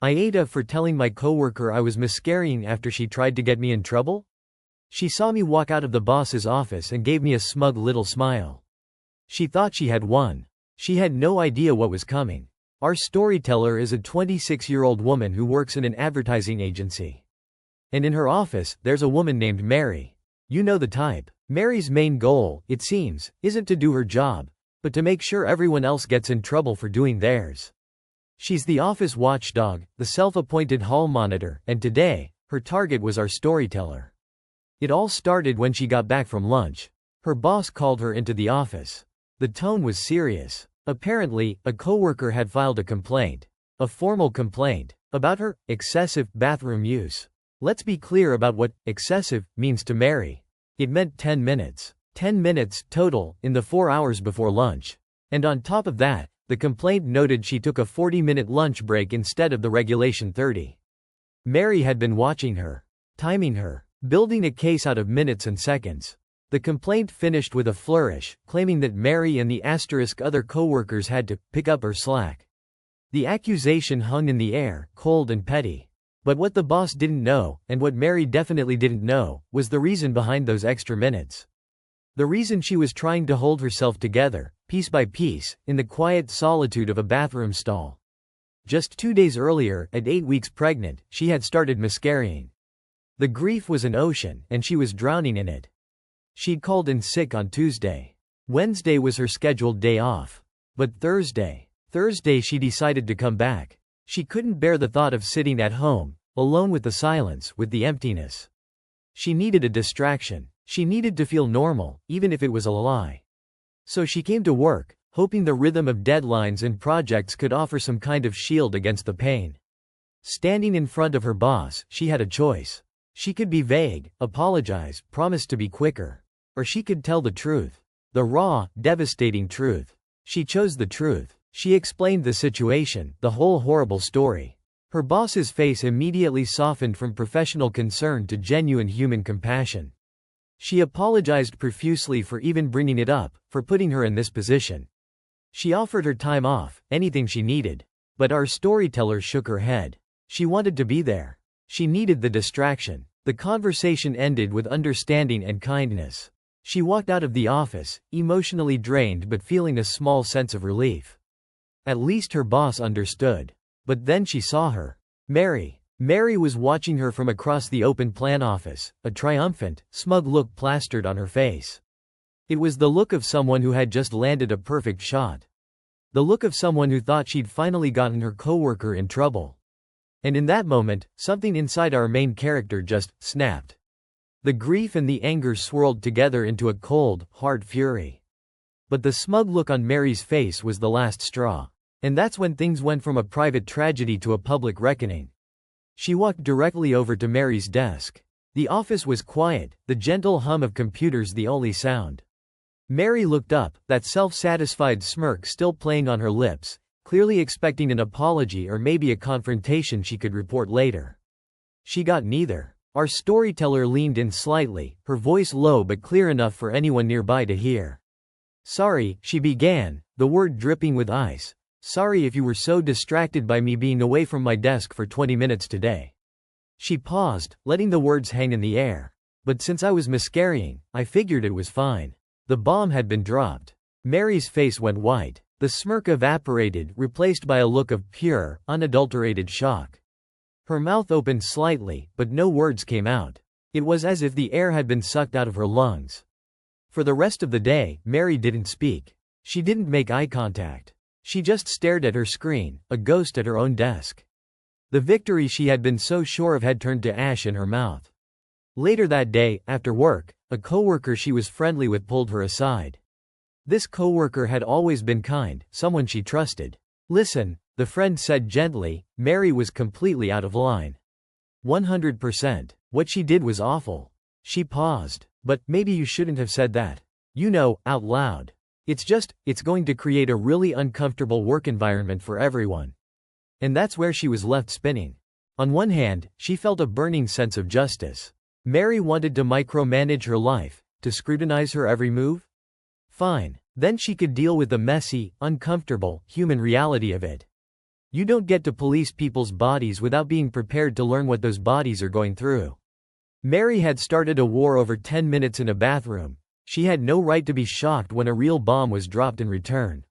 AITA for telling my coworker I was miscarrying after she tried to get me in trouble? She saw me walk out of the boss's office and gave me a smug little smile. She thought she had won. She had no idea what was coming. Our storyteller is a 26-year-old woman who works in an advertising agency. And in her office, there's a woman named Mary. You know the type. Mary's main goal, it seems, isn't to do her job, but to make sure everyone else gets in trouble for doing theirs. She's the office watchdog, the self-appointed hall monitor, and today, her target was our storyteller. It all started when she got back from lunch. Her boss called her into the office. The tone was serious. Apparently, a coworker had filed a complaint. A formal complaint. About her excessive bathroom use. Let's be clear about what excessive means to Mary. It meant 10 minutes. 10 minutes, total, in the 4 hours before lunch. And on top of that, the complaint noted she took a 40-minute lunch break instead of the regulation 30. Mary had been watching her. Timing her. Building a case out of minutes and seconds. The complaint finished with a flourish, claiming that Mary and the other coworkers had to pick up her slack. The accusation hung in the air, cold and petty. But what the boss didn't know, and what Mary definitely didn't know, was the reason behind those extra minutes. The reason she was trying to hold herself together, piece by piece, in the quiet solitude of a bathroom stall. Just 2 days earlier, at 8 weeks pregnant, she had started miscarrying. The grief was an ocean, and she was drowning in it. She'd called in sick on Tuesday. Wednesday was her scheduled day off. But Thursday she decided to come back. She couldn't bear the thought of sitting at home, alone with the silence, with the emptiness. She needed a distraction. She needed to feel normal, even if it was a lie. So she came to work, hoping the rhythm of deadlines and projects could offer some kind of shield against the pain. Standing in front of her boss, she had a choice. She could be vague, apologize, promise to be quicker. Or she could tell the truth. The raw, devastating truth. She chose the truth. She explained the situation, the whole horrible story. Her boss's face immediately softened from professional concern to genuine human compassion. She apologized profusely for even bringing it up, for putting her in this position. She offered her time off, anything she needed. But our storyteller shook her head. She wanted to be there. She needed the distraction. The conversation ended with understanding and kindness. She walked out of the office, emotionally drained but feeling a small sense of relief. At least her boss understood. But then she saw her. Mary. Mary was watching her from across the open plan office, a triumphant, smug look plastered on her face. It was the look of someone who had just landed a perfect shot. The look of someone who thought she'd finally gotten her coworker in trouble. And in that moment, something inside our main character just snapped. The grief and the anger swirled together into a cold, hard fury. But the smug look on Mary's face was the last straw. And that's when things went from a private tragedy to a public reckoning. She walked directly over to Mary's desk. The office was quiet, the gentle hum of computers the only sound. Mary looked up, that self-satisfied smirk still playing on her lips, clearly expecting an apology or maybe a confrontation she could report later. She got neither. Our storyteller leaned in slightly, her voice low but clear enough for anyone nearby to hear. "Sorry," she began, the word dripping with ice. "Sorry if you were so distracted by me being away from my desk for 20 minutes today." She paused, letting the words hang in the air. "But since I was miscarrying, I figured it was fine." The bomb had been dropped. Mary's face went white. The smirk evaporated, replaced by a look of pure, unadulterated shock. Her mouth opened slightly, but no words came out. It was as if the air had been sucked out of her lungs. For the rest of the day, Mary didn't speak. She didn't make eye contact. She just stared at her screen, a ghost at her own desk. The victory she had been so sure of had turned to ash in her mouth. Later that day, after work, a coworker she was friendly with pulled her aside. This coworker had always been kind, someone she trusted. "Listen," the friend said gently, Mary was completely out of line. 100%. What she did was awful. She paused. "But, maybe you shouldn't have said that. You know, out loud. It's going to create a really uncomfortable work environment for everyone." And that's where she was left spinning. On one hand, she felt a burning sense of justice. Mary wanted to micromanage her life, to scrutinize her every move. Fine. Then she could deal with the messy, uncomfortable, human reality of it. You don't get to police people's bodies without being prepared to learn what those bodies are going through. Mary had started a war over 10 minutes in a bathroom. She had no right to be shocked when a real bomb was dropped in return.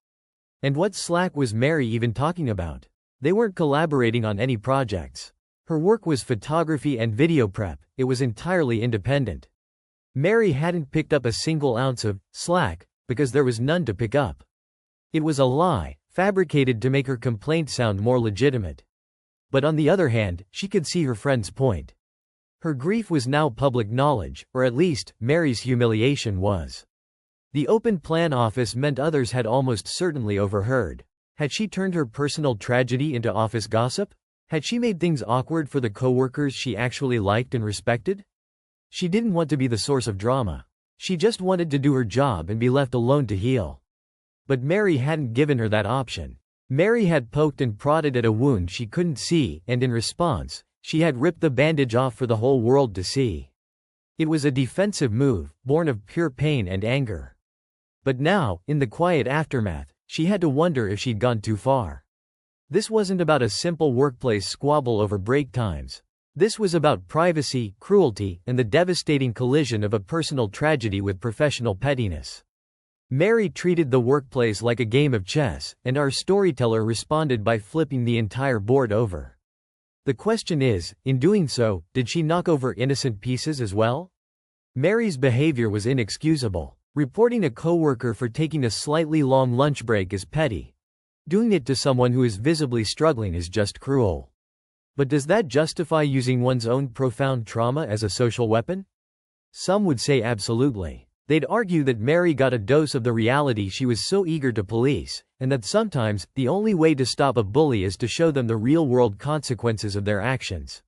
And what slack was Mary even talking about? They weren't collaborating on any projects. Her work was photography and video prep. It was entirely independent. Mary hadn't picked up a single ounce of slack because there was none to pick up. It was a lie, fabricated to make her complaint sound more legitimate. But on the other hand, she could see her friend's point. Her grief was now public knowledge, or at least, Mary's humiliation was. The open plan office meant others had almost certainly overheard. Had she turned her personal tragedy into office gossip? Had she made things awkward for the coworkers she actually liked and respected? She didn't want to be the source of drama. She just wanted to do her job and be left alone to heal. But Mary hadn't given her that option. Mary had poked and prodded at a wound she couldn't see, and in response, she had ripped the bandage off for the whole world to see. It was a defensive move, born of pure pain and anger. But now, in the quiet aftermath, she had to wonder if she'd gone too far. This wasn't about a simple workplace squabble over break times. This was about privacy, cruelty, and the devastating collision of a personal tragedy with professional pettiness. Mary treated the workplace like a game of chess, and our storyteller responded by flipping the entire board over. The question is, in doing so, did she knock over innocent pieces as well? Mary's behavior was inexcusable. Reporting a coworker for taking a slightly long lunch break is petty. Doing it to someone who is visibly struggling is just cruel. But does that justify using one's own profound trauma as a social weapon? Some would say absolutely. They'd argue that Mary got a dose of the reality she was so eager to police, and that sometimes, the only way to stop a bully is to show them the real-world consequences of their actions.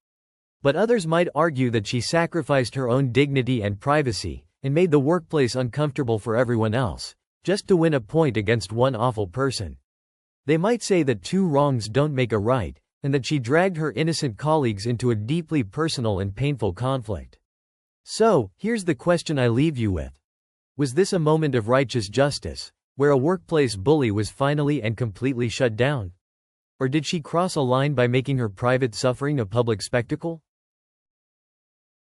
But others might argue that she sacrificed her own dignity and privacy, and made the workplace uncomfortable for everyone else, just to win a point against one awful person. They might say that two wrongs don't make a right, and that she dragged her innocent colleagues into a deeply personal and painful conflict. So, here's the question I leave you with. Was this a moment of righteous justice, where a workplace bully was finally and completely shut down? Or did she cross a line by making her private suffering a public spectacle?